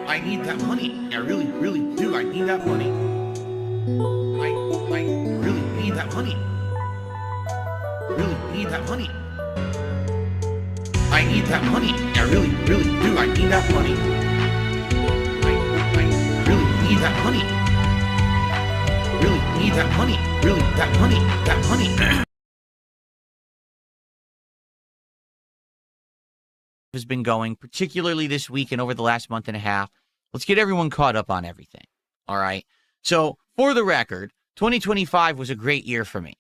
I need that money. I really, really do. I need that money. I really need that money. Really need that money. I need that money. I really, really do. I need that money. I really need that money. Really need that money. Really, that money. That money. Has been going, particularly this week and over the last month and a half. Let's get everyone caught up on everything. All right. So, for the record, 2025 was a great year for me.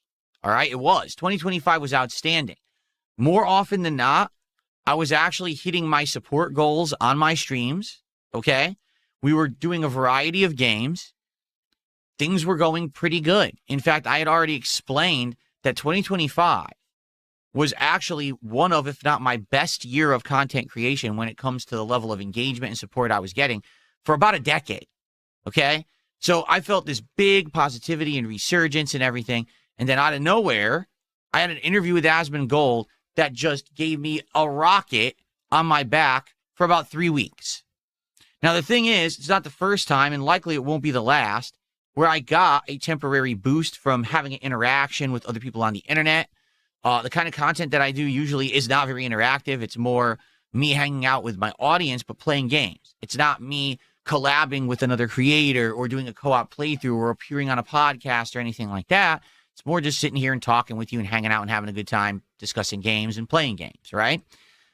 All right. It was. 2025 was outstanding. More often than not, I was actually hitting my support goals on my streams. Okay. We were doing a variety of games. Things were going pretty good. In fact, I had already explained that 2025 was actually one of, if not my best year of content creation when it comes to the level of engagement and support I was getting for about a decade. Okay. So I felt this big positivity and resurgence and everything. And then out of nowhere, I had an interview with Asmongold that just gave me a rocket on my back for about 3 weeks. Now, the thing is, it's not the first time, and likely it won't be the last, where I got a temporary boost from having an interaction with other people on the internet. The kind of content that I do usually is not very interactive. It's more me hanging out with my audience, but playing games. It's not me collabing with another creator or doing a co-op playthrough or appearing on a podcast or anything like that. It's more just sitting here and talking with you and hanging out and having a good time discussing games and playing games, right?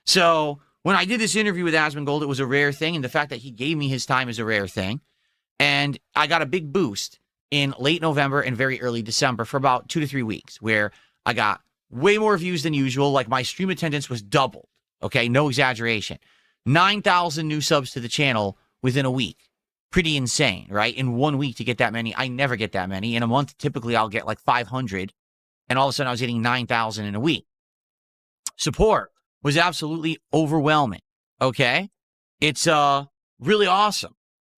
So when I did this interview with Asmongold, it was a rare thing, and the fact that he gave me his time is a rare thing. And I got a big boost in late November and very early December for about 2 to 3 weeks, where I got way more views than usual. Like, my stream attendance was doubled. Okay, no exaggeration. 9,000 new subs to the channel within a week. Pretty insane, right? In 1 week to get that many. I never get that many. In a month, typically I'll get like 500. And all of a sudden I was getting 9,000 in a week. Support was absolutely overwhelming. Okay? It's really awesome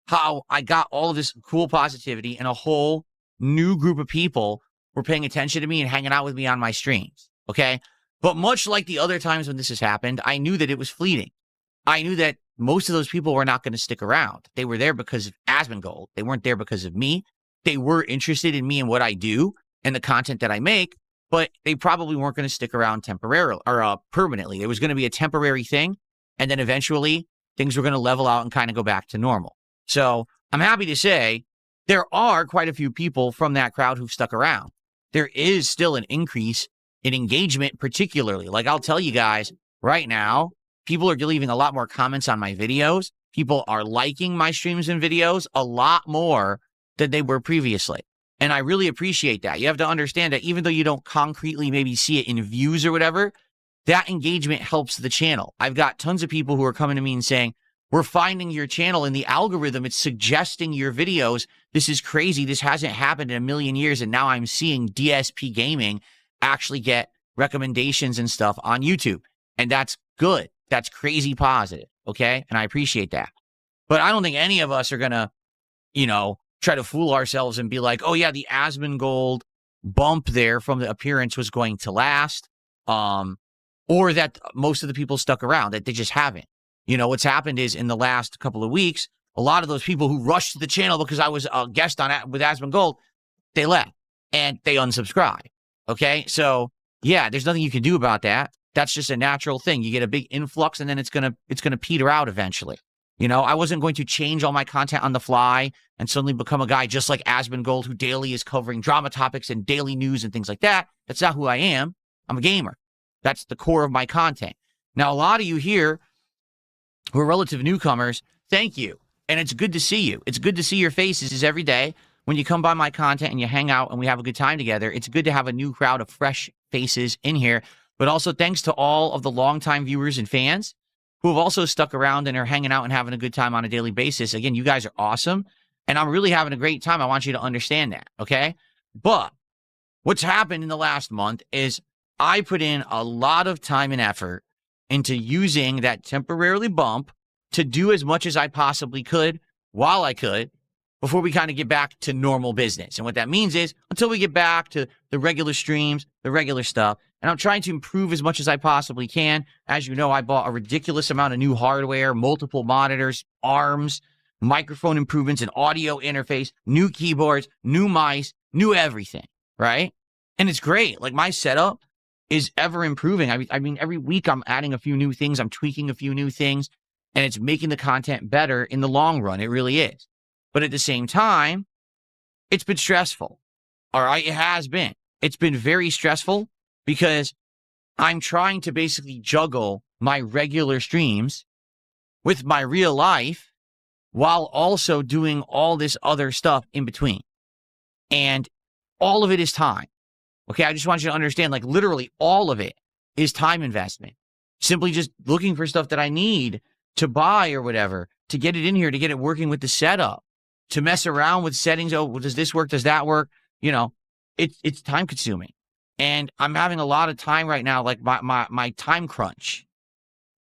how I got all of this cool positivity and a whole new group of people were paying attention to me and hanging out with me on my streams. Okay? But much like the other times when this has happened, I knew that it was fleeting. I knew that most of those people were not going to stick around. They were there because of Asmongold. They weren't there because of me. They were interested in me and what I do and the content that I make, but they probably weren't going to stick around temporarily or permanently. It was going to be a temporary thing, and then eventually things were going to level out and kind of go back to normal. So I'm happy to say there are quite a few people from that crowd who've stuck around. There is still an increase in engagement, particularly. Like, I'll tell you guys right now, people are leaving a lot more comments on my videos. People are liking my streams and videos a lot more than they were previously. And I really appreciate that. You have to understand that even though you don't concretely maybe see it in views or whatever, that engagement helps the channel. I've got tons of people who are coming to me and saying, we're finding your channel in the algorithm. It's suggesting your videos. This is crazy. This hasn't happened in a million years. And now I'm seeing DSP Gaming actually get recommendations and stuff on YouTube. And that's good. That's crazy positive. Okay. And I appreciate that. But I don't think any of us are going to, try to fool ourselves and be like, oh yeah, the Asmongold bump there from the appearance was going to last. Or that most of the people stuck around, that they just haven't. What's happened is in the last couple of weeks, a lot of those people who rushed to the channel because I was a guest on with Asmongold, they left and they unsubscribed. Okay. So yeah, there's nothing you can do about that. That's just a natural thing. You get a big influx and then it's going to peter out eventually. I wasn't going to change all my content on the fly and suddenly become a guy just like Asmongold, who daily is covering drama topics and daily news and things like that. That's not who I am. I'm a gamer. That's the core of my content. Now, a lot of you here who are relative newcomers, thank you. And it's good to see you. It's good to see your faces every day. When you come by my content and you hang out and we have a good time together, it's good to have a new crowd of fresh faces in here. But also thanks to all of the longtime viewers and fans who have also stuck around and are hanging out and having a good time on a daily basis. Again, you guys are awesome. And I'm really having a great time. I want you to understand that, okay? But what's happened in the last month is I put in a lot of time and effort into using that temporarily bump to do as much as I possibly could while I could before we kind of get back to normal business. And what that means is until we get back to the regular streams, the regular stuff, and I'm trying to improve as much as I possibly can. As you know, I bought a ridiculous amount of new hardware, multiple monitors, arms, microphone improvements, an audio interface, new keyboards, new mice, new everything, right? And it's great. Like my setup is ever improving. I mean, every week I'm adding a few new things. I'm tweaking a few new things, and it's making the content better in the long run. It really is. But at the same time, it's been stressful. All right. It has been. It's been very stressful because I'm trying to basically juggle my regular streams with my real life while also doing all this other stuff in between. And all of it is time. Okay, I just want you to understand, like literally all of it is time investment. Simply just looking for stuff that I need to buy or whatever, to get it in here, to get it working with the setup, to mess around with settings. Oh, well, does this work? Does that work? You know, it's time consuming. And I'm having a lot of time right now. Like my time crunch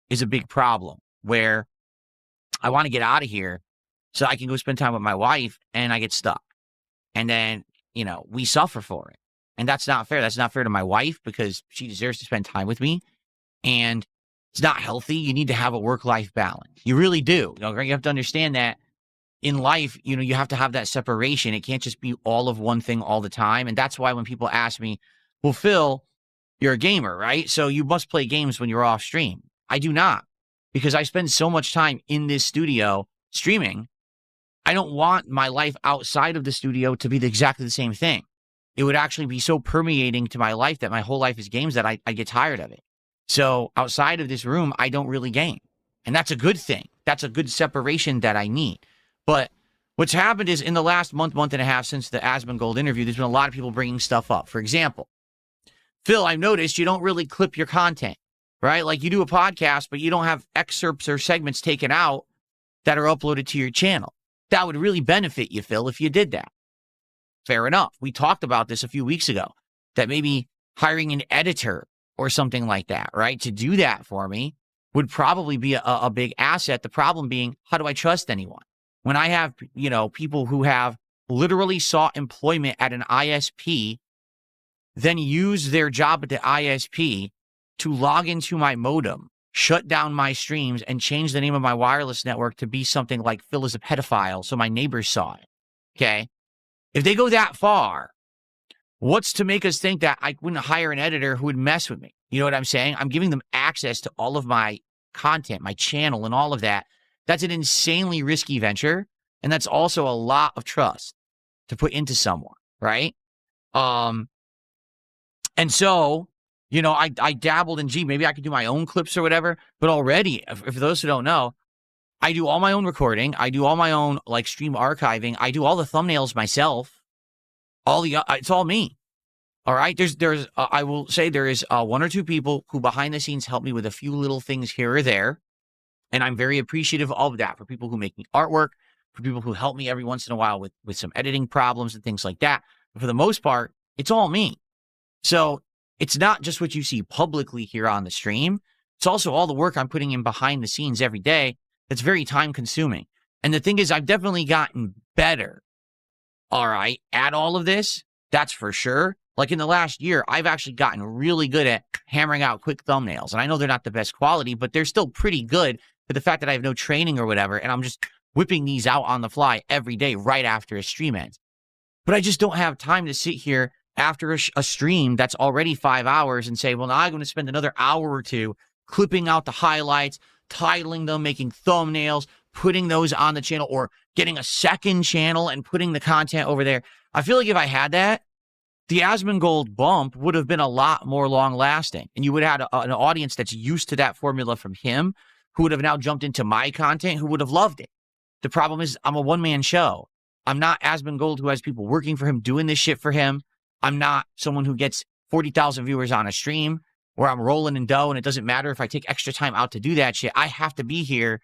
is a big problem where I want to get out of here so I can go spend time with my wife, and I get stuck. And then, you know, we suffer for it. And that's not fair. That's not fair to my wife because she deserves to spend time with me. And it's not healthy. You need to have a work-life balance. You really do. You have to understand that in life, you know, you have to have that separation. It can't just be all of one thing all the time. And that's why when people ask me, well, Phil, you're a gamer, right? So you must play games when you're off stream. I do not, because I spend so much time in this studio streaming. I don't want my life outside of the studio to be exactly the same thing. It would actually be so permeating to my life that my whole life is games that I get tired of it. So outside of this room, I don't really game. And that's a good thing. That's a good separation that I need. But what's happened is in the last month and a half since the Asmongold interview, there's been a lot of people bringing stuff up. For example, Phil, I've noticed you don't really clip your content, right? Like you do a podcast, but you don't have excerpts or segments taken out that are uploaded to your channel. That would really benefit you, Phil, if you did that. Fair enough. We talked about this a few weeks ago, that maybe hiring an editor or something like that, right, to do that for me would probably be a big asset. The problem being, how do I trust anyone? When I have, you know, people who have literally sought employment at an ISP, then use their job at the ISP to log into my modem, shut down my streams, and change the name of my wireless network to be something like Phil is a pedophile, so my neighbors saw it, okay? If they go that far, what's to make us think that I wouldn't hire an editor who would mess with me? You know what I'm saying? I'm giving them access to all of my content, my channel, and all of that. That's an insanely risky venture, and that's also a lot of trust to put into someone, right? And so, you know, I dabbled in, maybe I could do my own clips or whatever, but already, for those who don't know, I do all my own recording. I do all my own, like, stream archiving. I do all the thumbnails myself. It's all me. All right. I will say there is one or two people who behind the scenes help me with a few little things here or there. And I'm very appreciative of that, for people who make me artwork, for people who help me every once in a while with some editing problems and things like that. But for the most part, it's all me. So it's not just what you see publicly here on the stream. It's also all the work I'm putting in behind the scenes every day. That's very time consuming. And the thing is, I've definitely gotten better, all right, at all of this. That's for sure. Like in the last year, I've actually gotten really good at hammering out quick thumbnails. And I know they're not the best quality, but they're still pretty good for the fact that I have no training or whatever. And I'm just whipping these out on the fly every day right after a stream ends. But I just don't have time to sit here after a stream that's already 5 hours and say, well, now I'm going to spend another hour or two clipping out the highlights, titling them, making thumbnails, putting those on the channel, or getting a second channel and putting the content over there. I feel like if I had that, the Asmongold bump would have been a lot more long lasting. And you would have had an audience that's used to that formula from him, who would have now jumped into my content, who would have loved it. The problem is I'm a one-man show. I'm not Asmongold, who has people working for him, doing this shit for him. I'm not someone who gets 40,000 viewers on a stream where I'm rolling in dough, and it doesn't matter if I take extra time out to do that shit. I have to be here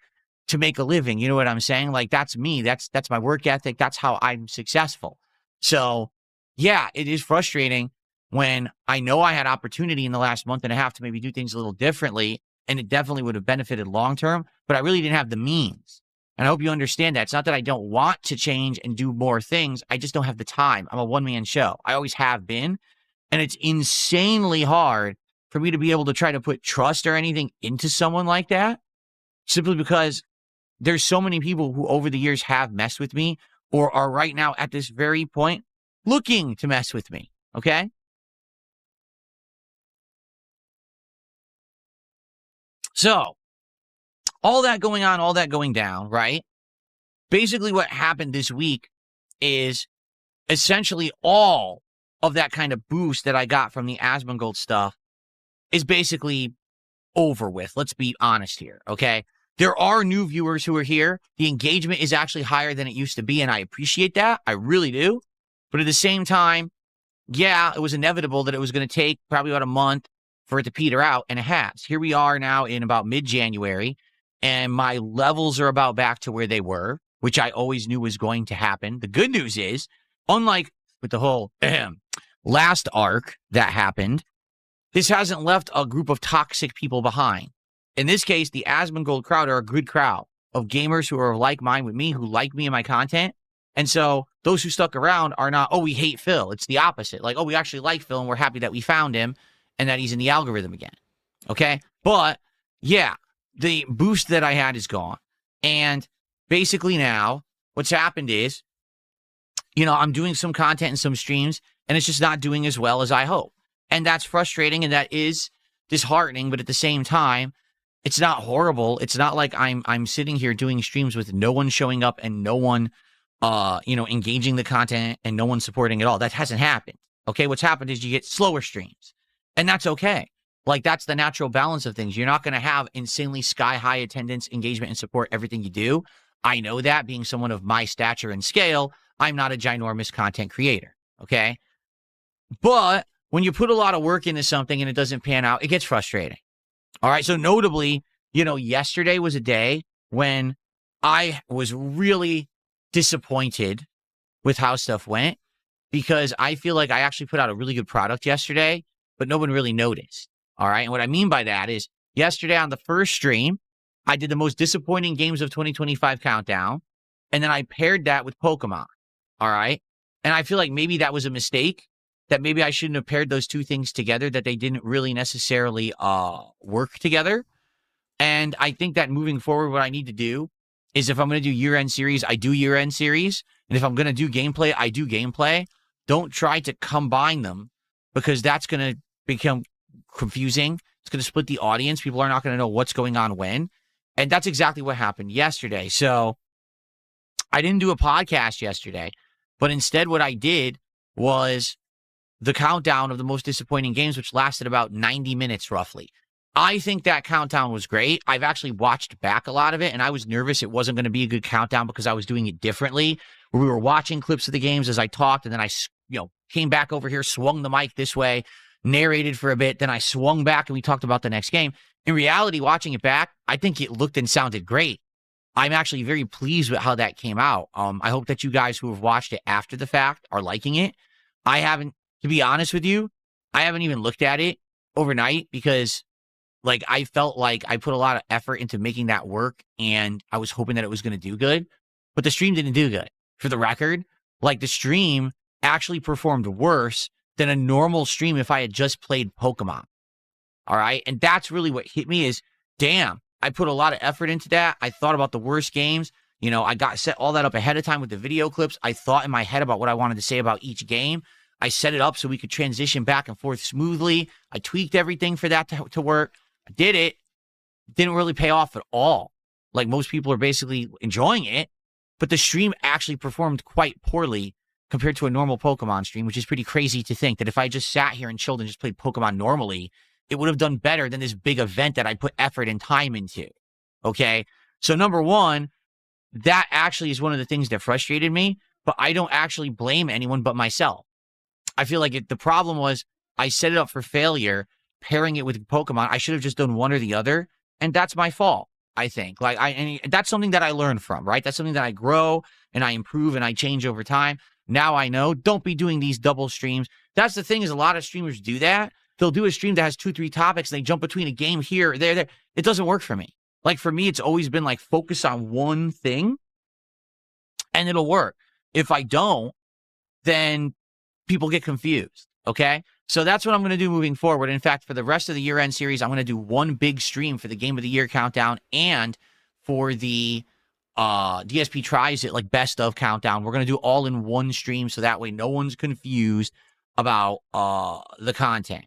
to make a living. You know what I'm saying? Like, that's me. That's my work ethic. That's how I'm successful. So, yeah, it is frustrating when I know I had opportunity in the last month and a half to maybe do things a little differently, and it definitely would have benefited long term, but I really didn't have the means. And I hope you understand that. It's not that I don't want to change and do more things. I just don't have the time. I'm a one-man show. I always have been. And it's insanely hard for me to be able to try to put trust or anything into someone like that, simply because there's so many people who over the years have messed with me or are right now at this very point looking to mess with me, okay? So, all that going on, all that going down, right? Basically what happened this week is essentially all of that kind of boost that I got from the Asmongold stuff is basically over with. Let's be honest here, okay? There are new viewers who are here. The engagement is actually higher than it used to be, and I appreciate that. I really do. But at the same time, yeah, it was inevitable that it was going to take probably about a month for it to peter out, and it has. Here we are now in about mid-January, and my levels are about back to where they were, which I always knew was going to happen. The good news is, unlike with the whole last arc that happened, this hasn't left a group of toxic people behind. In this case, the Asmongold crowd are a good crowd of gamers who are of like mind with me, who like me and my content. And so those who stuck around are not, oh, we hate Phil. It's the opposite. Like, oh, we actually like Phil and we're happy that we found him and that he's in the algorithm again. Okay? But, yeah, the boost that I had is gone. And basically now, what's happened is, I'm doing some content and some streams, and it's just not doing as well as I hope. And that's frustrating, and that is disheartening, but at the same time, it's not horrible. It's not like I'm sitting here doing streams with no one showing up and no one, engaging the content and no one supporting at all. That hasn't happened. Okay, what's happened is you get slower streams, and that's okay. Like, that's the natural balance of things. You're not going to have insanely sky-high attendance, engagement, and support everything you do. I know that, being someone of my stature and scale, I'm not a ginormous content creator, okay? But when you put a lot of work into something and it doesn't pan out, it gets frustrating. All right, so notably, yesterday was a day when I was really disappointed with how stuff went because I feel like I actually put out a really good product yesterday, but no one really noticed. All right, and what I mean by that is yesterday on the first stream, I did the most disappointing games of 2025 countdown, and then I paired that with Pokemon. All right, and I feel like maybe that was a mistake, that maybe I shouldn't have paired those two things together, that they didn't really necessarily work together. And I think that moving forward, what I need to do is if I'm going to do year-end series, I do year-end series. And if I'm going to do gameplay, I do gameplay. Don't try to combine them because that's going to become confusing. It's going to split the audience. People are not going to know what's going on when. And that's exactly what happened yesterday. So I didn't do a podcast yesterday, but instead what I did was the countdown of the most disappointing games, which lasted about 90 minutes roughly. I think that countdown was great. I've actually watched back a lot of it, and I was nervous it wasn't going to be a good countdown because I was doing it differently, where we were watching clips of the games as I talked, and then I came back over here, swung the mic this way, narrated for a bit, then I swung back, and we talked about the next game. In reality, watching it back, I think it looked and sounded great. I'm actually very pleased with how that came out. I hope that you guys who have watched it after the fact are liking it. I haven't, to be honest with you, I haven't even looked at it overnight because I felt like I put a lot of effort into making that work and I was hoping that it was going to do good, but the stream didn't do good. For the record, the stream actually performed worse than a normal stream if I had just played Pokemon. All right. And that's really what hit me is, damn, I put a lot of effort into that. I thought about the worst games. I got set all that up ahead of time with the video clips. I thought in my head about what I wanted to say about each game. I set it up so we could transition back and forth smoothly. I tweaked everything for that to work. I did it. Didn't really pay off at all. Most people are basically enjoying it, but the stream actually performed quite poorly compared to a normal Pokemon stream, which is pretty crazy to think that if I just sat here and chilled and just played Pokemon normally, it would have done better than this big event that I put effort and time into. Okay? So number one, that actually is one of the things that frustrated me, but I don't actually blame anyone but myself. I feel like the problem was I set it up for failure, pairing it with Pokemon. I should have just done one or the other, and that's my fault, I think. And that's something that I learn from, right? That's something that I grow and I improve and I change over time. Now I know, don't be doing these double streams. That's the thing is a lot of streamers do that. They'll do a stream that has 2-3 topics and they jump between a game here, there. It doesn't work for me. For me, it's always been focus on one thing and it'll work. If I don't, then people get confused. Okay. So that's what I'm going to do moving forward. In fact, for the rest of the year-end series, I'm going to do one big stream for the Game of the Year countdown and for the DSP tries it like best of countdown. We're going to do all in one stream so that way no one's confused about the content.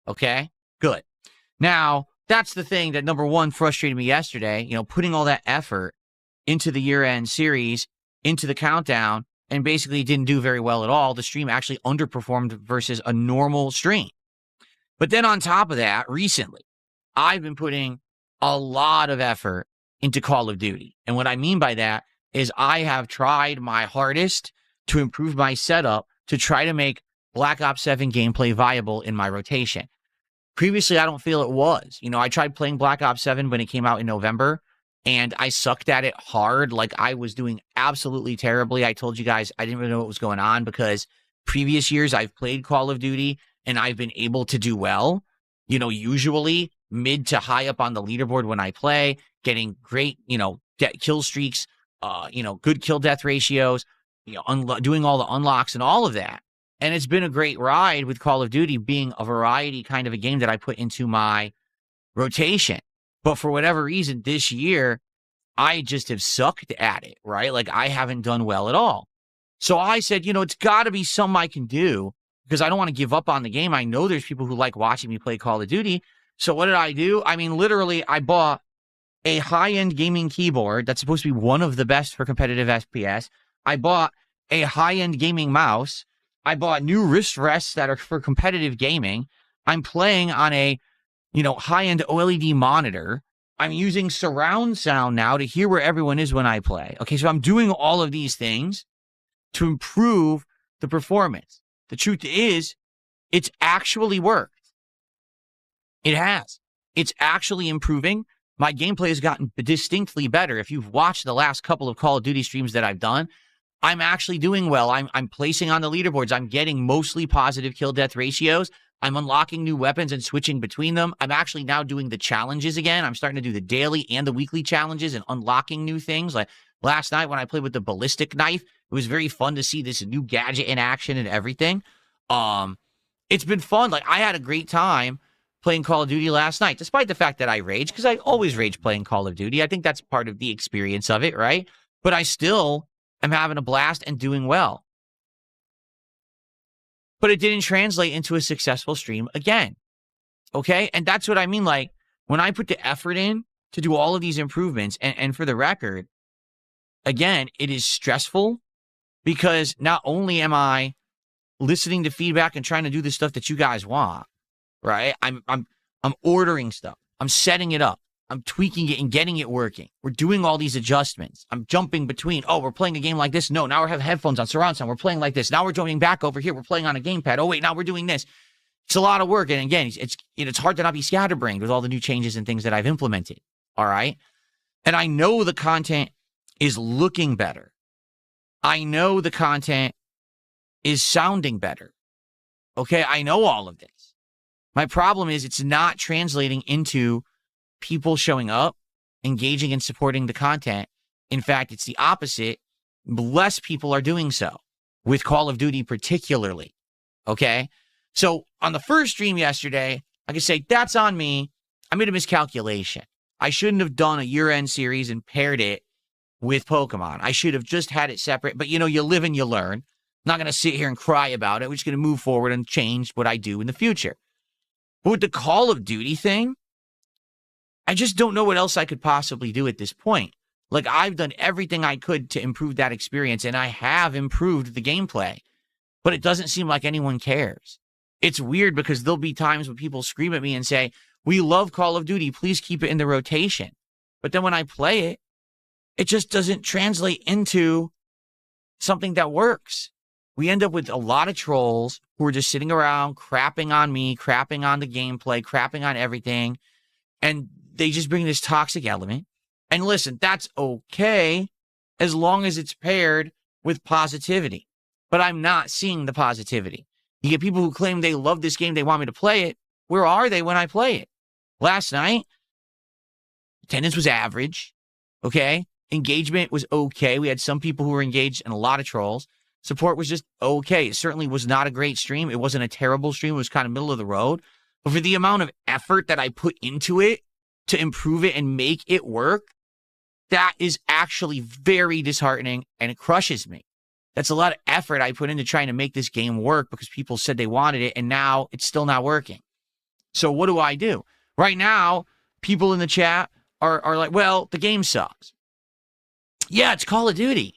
Okay? Good. Now, that's the thing that, number one, frustrated me yesterday. Putting all that effort into the year-end series, into the countdown, and basically didn't do very well at all. The stream actually underperformed versus a normal stream. But then on top of that, recently, I've been putting a lot of effort into Call of Duty. And what I mean by that is I have tried my hardest to improve my setup to try to make Black Ops 7 gameplay viable in my rotation. Previously, I don't feel it was. I tried playing Black Ops 7 when it came out in November, and I sucked at it hard. Like, I was doing absolutely terribly. I told you guys I didn't really know what was going on because previous years I've played Call of Duty, and I've been able to do well. Usually mid to high up on the leaderboard when I play, getting great, kill streaks, good kill death ratios, doing all the unlocks and all of that. And it's been a great ride with Call of Duty being a variety kind of a game that I put into my rotation. But for whatever reason, this year, I just have sucked at it, right? Like, I haven't done well at all. So I said, it's got to be something I can do because I don't want to give up on the game. I know there's people who like watching me play Call of Duty. So what did I do? I mean, literally, I bought a high-end gaming keyboard that's supposed to be one of the best for competitive FPS. I bought a high-end gaming mouse. I bought new wrist rests that are for competitive gaming. I'm playing on a, high-end OLED monitor. I'm using surround sound now to hear where everyone is when I play. Okay, so I'm doing all of these things to improve the performance. The truth is, it's actually worked. It has. It's actually improving. My gameplay has gotten distinctly better. If you've watched the last couple of Call of Duty streams that I've done, I'm actually doing well. I'm placing on the leaderboards. I'm getting mostly positive kill death ratios. I'm unlocking new weapons and switching between them. I'm actually now doing the challenges again. I'm starting to do the daily and the weekly challenges and unlocking new things. Like last night when I played with the ballistic knife, it was very fun to see this new gadget in action and everything. It's been fun. Like, I had a great time playing Call of Duty last night, despite the fact that I rage, because I always rage playing Call of Duty. I think that's part of the experience of it, right? But I still am having a blast and doing well. But it didn't translate into a successful stream again. Okay? And that's what I mean. Like, when I put the effort in to do all of these improvements, and for the record, again, it is stressful because not only am I listening to feedback and trying to do the stuff that you guys want, right? I'm ordering stuff. I'm setting it up. I'm tweaking it and getting it working. We're doing all these adjustments. I'm jumping between, we're playing a game like this. No, now we have headphones on, surround sound. We're playing like this. Now we're jumping back over here. We're playing on a gamepad. Oh, wait, now we're doing this. It's a lot of work. And again, it's hard to not be scatterbrained with all the new changes and things that I've implemented. All right? And I know the content is looking better. I know the content is sounding better. Okay? I know all of this. My problem is it's not translating into people showing up, engaging and supporting the content. In fact, it's the opposite. Less people are doing so with Call of Duty particularly. Okay? So on the first stream yesterday, I could say, that's on me. I made a miscalculation. I shouldn't have done a year-end series and paired it with Pokemon. I should have just had it separate. But, you live and you learn. I'm not going to sit here and cry about it. We're just going to move forward and change what I do in the future. But with the Call of Duty thing, I just don't know what else I could possibly do at this point. Like, I've done everything I could to improve that experience, and I have improved the gameplay. But it doesn't seem like anyone cares. It's weird because there'll be times when people scream at me and say, we love Call of Duty, please keep it in the rotation. But then when I play it, it just doesn't translate into something that works. We end up with a lot of trolls who are just sitting around crapping on me, crapping on the gameplay, crapping on everything. And they just bring this toxic element. And listen, that's okay as long as it's paired with positivity. But I'm not seeing the positivity. You get people who claim they love this game, they want me to play it. Where are they when I play it? Last night, attendance was average, okay? Engagement was okay. We had some people who were engaged and a lot of trolls. Support was just okay. It certainly was not a great stream. It wasn't a terrible stream. It was kind of middle of the road. But for the amount of effort that I put into it, to improve it and make it work, that is actually very disheartening, and it crushes me. That's a lot of effort I put into trying to make this game work because people said they wanted it, and now it's still not working. So what do I do? Right now, people in the chat are like, well, the game sucks. Yeah, it's Call of Duty.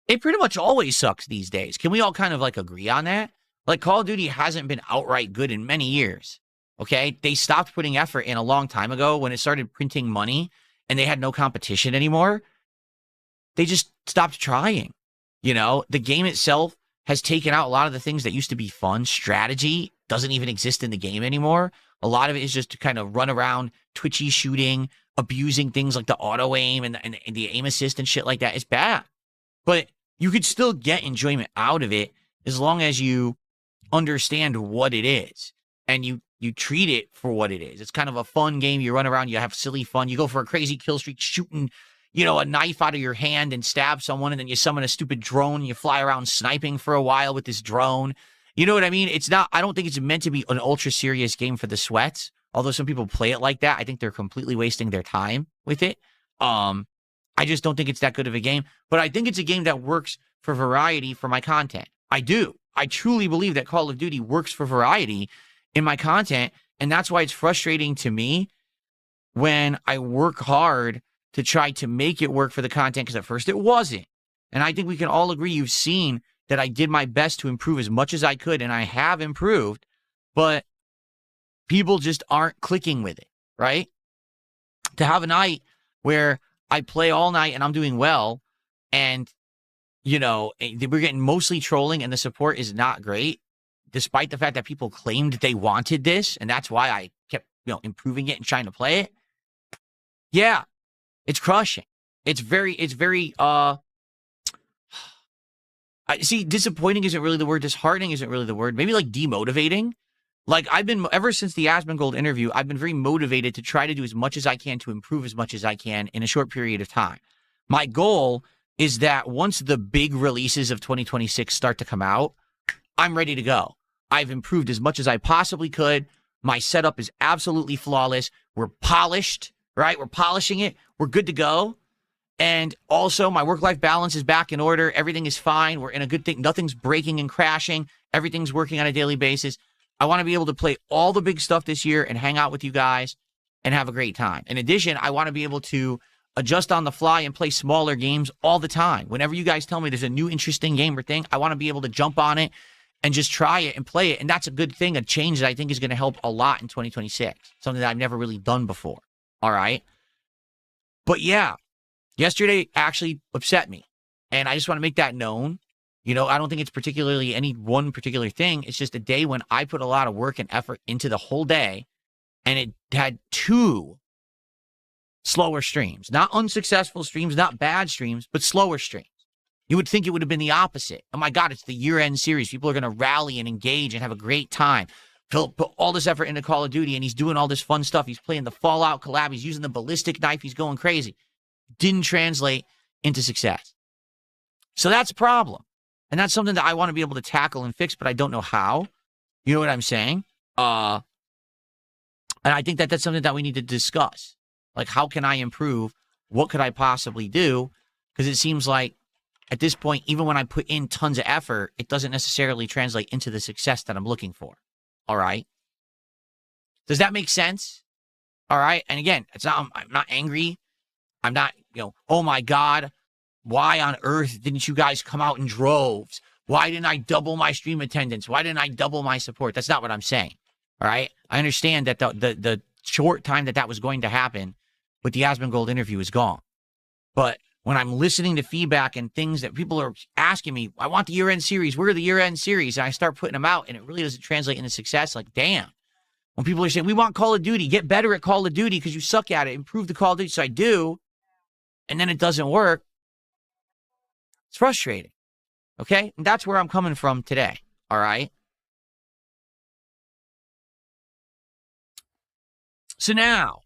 It pretty much always sucks these days. Can we all kind of like agree on that? Like, Call of Duty hasn't been outright good in many years, okay? They stopped putting effort in a long time ago when it started printing money and they had no competition anymore. They just stopped trying. You know, the game itself has taken out a lot of the things that used to be fun. Strategy doesn't even exist in the game anymore. A lot of it is just to kind of run around, twitchy shooting, abusing things like the auto aim and the aim assist and shit like that. It's bad. But you could still get enjoyment out of it as long as you understand what it is and you treat it for what it is. It's kind of a fun game. You run around, you have silly fun. You go for a crazy kill streak, shooting, you know, a knife out of your hand and stab someone, and then you summon a stupid drone and you fly around sniping for a while with this drone. You know what I mean? It's not, I don't think it's meant to be an ultra serious game for the sweats. Although some people play it like that, I think they're completely wasting their time with it. I just don't think it's that good of a game, but I think it's a game that works for variety for my content. I do. I truly believe that Call of Duty works for variety in my content, and that's why it's frustrating to me when I work hard to try to make it work for the content, because at first it wasn't. And I think we can all agree, you've seen that I did my best to improve as much as I could, and I have improved, but people just aren't clicking with it, right? To have a night where I play all night and I'm doing well, and, you know, we're getting mostly trolling and the support is not great, despite the fact that people claimed they wanted this, and that's why I kept, you know, improving it and trying to play it. Yeah, it's crushing. It's very, see, disappointing isn't really the word. Disheartening isn't really the word. Maybe like demotivating. Like, I've been, ever since the Asmongold interview, I've been very motivated to try to do as much as I can to improve as much as I can in a short period of time. My goal is that once the big releases of 2026 start to come out, I'm ready to go. I've improved as much as I possibly could. My setup is absolutely flawless. We're polished, right? We're polishing it. We're good to go. And also, my work-life balance is back in order. Everything is fine. We're in a good thing. Nothing's breaking and crashing. Everything's working on a daily basis. I want to be able to play all the big stuff this year and hang out with you guys and have a great time. In addition, I want to be able to adjust on the fly and play smaller games all the time. Whenever you guys tell me there's a new interesting game or thing, I want to be able to jump on it and just try it and play it. And that's a good thing, a change that I think is going to help a lot in 2026. Something that I've never really done before. All right? But yeah, yesterday actually upset me. And I just want to make that known. You know, I don't think it's particularly any one particular thing. It's just a day when I put a lot of work and effort into the whole day, and it had 2 slower streams. Not unsuccessful streams, not bad streams, but slower streams. You would think it would have been the opposite. Oh my God, it's the year-end series. People are going to rally and engage and have a great time. Phil put all this effort into Call of Duty, and he's doing all this fun stuff. He's playing the Fallout collab. He's using the ballistic knife. He's going crazy. Didn't translate into success. So that's a problem. And that's something that I want to be able to tackle and fix, but I don't know how. You know what I'm saying? And I think that that's something that we need to discuss. Like, how can I improve? What could I possibly do? Because it seems like at this point, even when I put in tons of effort, it doesn't necessarily translate into the success that I'm looking for. All right? Does that make sense? All right? And again, I'm not angry. I'm not, oh my God, why on earth didn't you guys come out in droves? Why didn't I double my stream attendance? Why didn't I double my support? That's not what I'm saying. All right? I understand that the short time that was going to happen with the Asmongold interview is gone. But when I'm listening to feedback and things that people are asking me, I want the year-end series. Where are the year-end series? And I start putting them out, and it really doesn't translate into success. Like, damn. When people are saying, we want Call of Duty, get better at Call of Duty because you suck at it, improve the Call of Duty. So I do, and then it doesn't work. It's frustrating, okay? And that's where I'm coming from today, all right? So now,